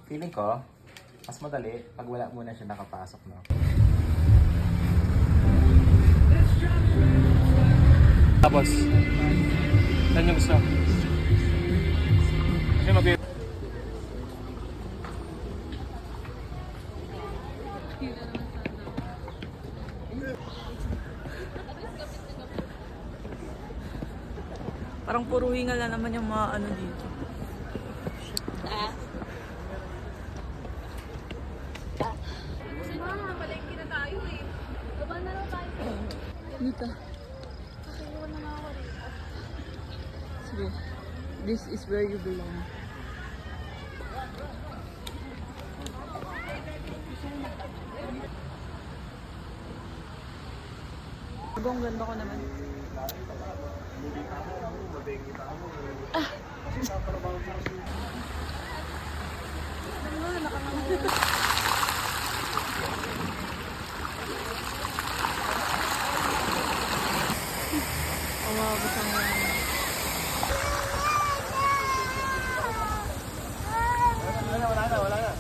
Feeling ko, mas madali pag wala muna siya nakapasok, no? Tapos, saan yung gusto? Kasi mag- Parang puro hingal na naman yung mga ano dito. Nika. Sige. This is where you belong. Ang ganda ko naman. Umabot ang Wala na.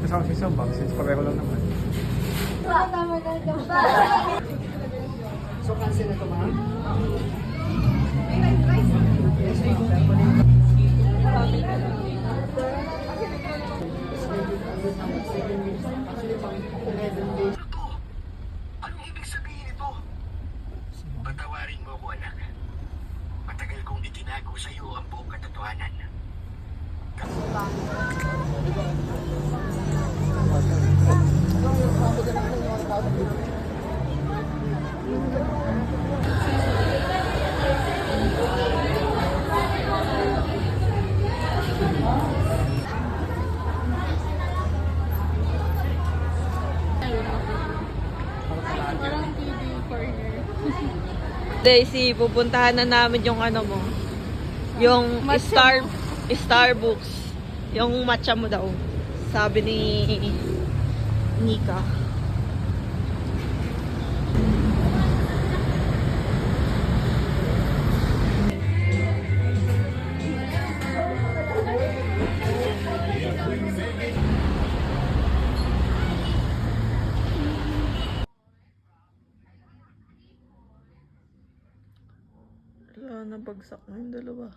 Kasama si Sabang, since pareho lang naman. So, cancel na ito, ma'am? Anong ibig sabihin ito? Patawarin mo ko, anak. Matagal kong itinago sa iyo ang buong katotohanan. Daisy, pupuntahan na namin yung ano mo. Yung Starbucks. Yung matcha mo daw. Sabi ni Nika. Wala, nabagsak na yung dalawa.